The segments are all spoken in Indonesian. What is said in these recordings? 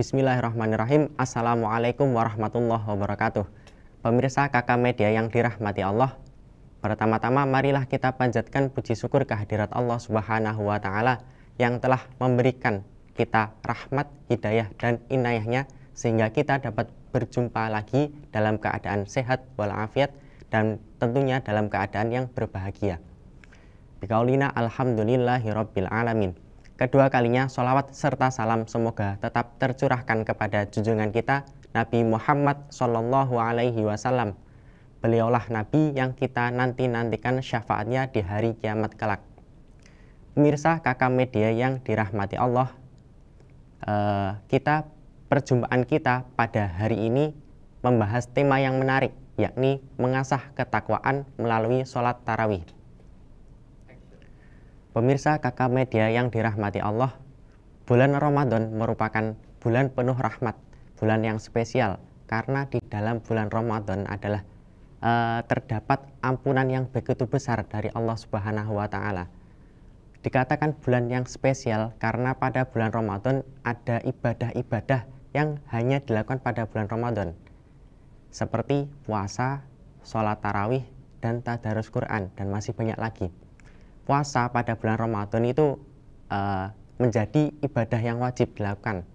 Bismillahirrahmanirrahim. Assalamualaikum warahmatullahi wabarakatuh. Pemirsa KK Media yang dirahmati Allah, pertama-tama marilah kita panjatkan puji syukur kehadirat Allah Subhanahu wa Ta'ala yang telah memberikan kita rahmat, hidayah, dan inayahnya sehingga kita dapat berjumpa lagi dalam keadaan sehat walafiat dan tentunya dalam keadaan yang berbahagia. Biqaulina alhamdulillahi rabbil alamin. Kedua kalinya sholawat serta salam semoga tetap tercurahkan kepada junjungan kita Nabi Muhammad Sallallahu Alaihi Wasallam. Beliaulah Nabi yang kita nantikan syafaatnya di hari kiamat kelak. Pemirsa KK Media yang dirahmati Allah, perjumpaan kita pada hari ini membahas tema yang menarik, yakni mengasah ketakwaan melalui sholat tarawih. Pemirsa KK Media yang dirahmati Allah, bulan Ramadan merupakan bulan penuh rahmat, bulan yang spesial karena di dalam bulan Ramadan adalah terdapat ampunan yang begitu besar dari Allah Subhanahu wa Ta'ala. Dikatakan bulan yang spesial karena pada bulan Ramadan ada ibadah-ibadah yang hanya dilakukan pada bulan Ramadan, seperti puasa, sholat tarawih, dan tadarus Quran, dan masih banyak lagi. Puasa pada bulan Ramadan itu menjadi ibadah yang wajib dilakukan,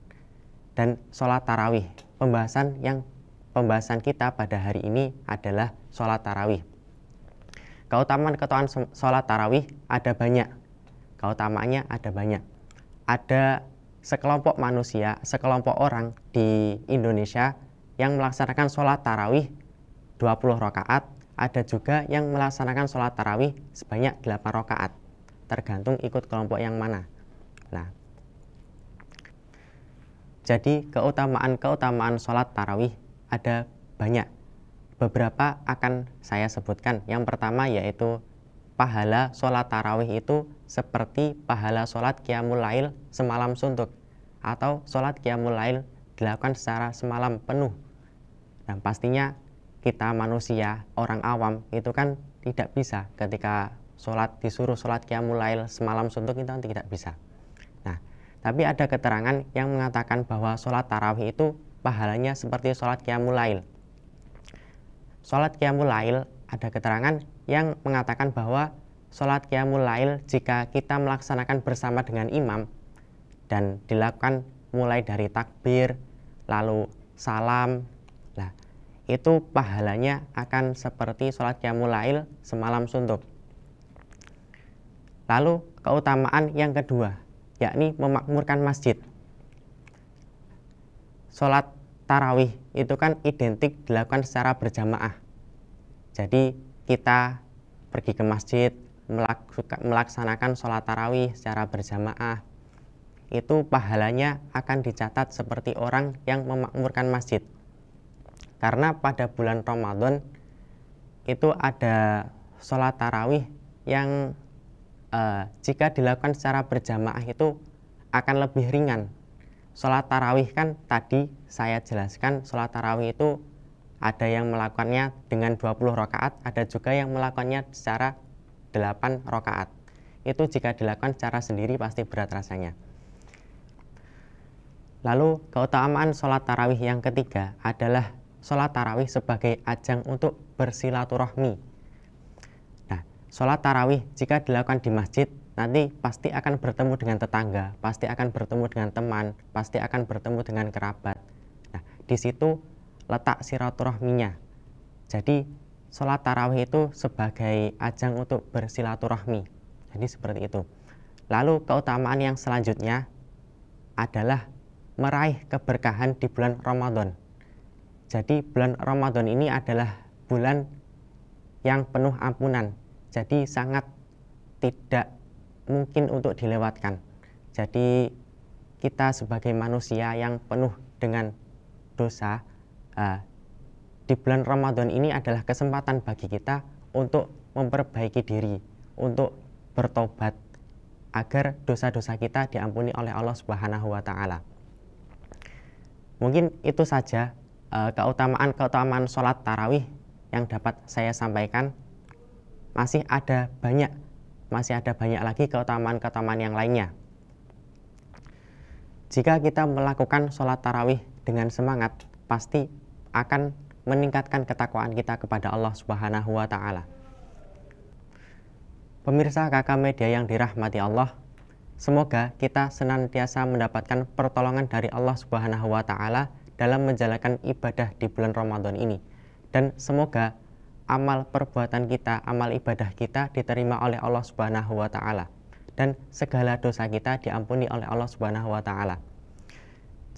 dan sholat tarawih. Pembahasan kita pada hari ini adalah sholat tarawih. Keutamaan sholat tarawih ada banyak. Keutamaannya ada banyak. Ada sekelompok manusia, sekelompok orang di Indonesia yang melaksanakan sholat tarawih 20 rakaat. Ada juga yang melaksanakan sholat tarawih sebanyak 8 rakaat, tergantung ikut kelompok yang mana. Nah, jadi keutamaan sholat tarawih ada banyak. Beberapa akan saya sebutkan. Yang pertama yaitu pahala sholat tarawih itu seperti pahala sholat qiyamul lail semalam suntuk, atau sholat qiyamul lail dilakukan secara semalam penuh. Dan pastinya kita manusia, orang awam itu kan tidak bisa ketika disuruh sholat qiyamul lail semalam suntuk itu kan tidak bisa. Nah, tapi ada keterangan yang mengatakan bahwa sholat tarawih itu pahalanya seperti sholat qiyamul lail. Sholat qiyamul lail ada keterangan yang mengatakan bahwa sholat qiyamul lail jika kita melaksanakan bersama dengan imam dan dilakukan mulai dari takbir lalu salam, itu pahalanya akan seperti sholat qiyamul lail semalam suntuk. Lalu keutamaan yang kedua, yakni memakmurkan masjid. Sholat tarawih itu kan identik dilakukan secara berjamaah. Jadi kita pergi ke masjid, melaksanakan sholat tarawih secara berjamaah. Itu pahalanya akan dicatat seperti orang yang memakmurkan masjid. Karena pada bulan Ramadan itu ada sholat tarawih yang jika dilakukan secara berjamaah itu akan lebih ringan. Sholat tarawih kan tadi saya jelaskan, sholat tarawih itu ada yang melakukannya dengan 20 rakaat, ada juga yang melakukannya secara 8 rakaat. Itu jika dilakukan secara sendiri pasti berat rasanya. Lalu keutamaan sholat tarawih yang ketiga adalah sholat tarawih sebagai ajang untuk bersilaturahmi. Nah, sholat tarawih jika dilakukan di masjid nanti pasti akan bertemu dengan tetangga, pasti akan bertemu dengan teman, pasti akan bertemu dengan kerabat. Nah, di situ letak silaturahminya. Jadi sholat tarawih itu sebagai ajang untuk bersilaturahmi. Jadi seperti itu. Lalu keutamaan yang selanjutnya adalah meraih keberkahan di bulan Ramadan. Jadi bulan Ramadan ini adalah bulan yang penuh ampunan. Jadi sangat tidak mungkin untuk dilewatkan. Jadi kita sebagai manusia yang penuh dengan dosa, di bulan Ramadan ini adalah kesempatan bagi kita untuk memperbaiki diri, untuk bertobat agar dosa-dosa kita diampuni oleh Allah Subhanahu wa Ta'ala. Mungkin itu saja keutamaan sholat tarawih yang dapat saya sampaikan. Masih ada banyak lagi keutamaan yang lainnya. Jika kita melakukan sholat tarawih dengan semangat, pasti akan meningkatkan ketakwaan kita kepada Allah Subhanahu wa Ta'ala. Pemirsa KK Media yang dirahmati Allah, semoga kita senantiasa mendapatkan pertolongan dari Allah Subhanahu wa Ta'ala dalam menjalankan ibadah di bulan Ramadan ini. Dan semoga amal perbuatan kita, amal ibadah kita diterima oleh Allah Subhanahu wa Ta'ala, dan segala dosa kita diampuni oleh Allah Subhanahu wa Ta'ala.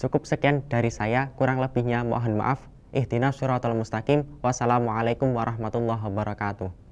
Cukup sekian dari saya, kurang lebihnya mohon maaf. Ihdinas shiratal mustaqim. Wassalamualaikum warahmatullahi wabarakatuh.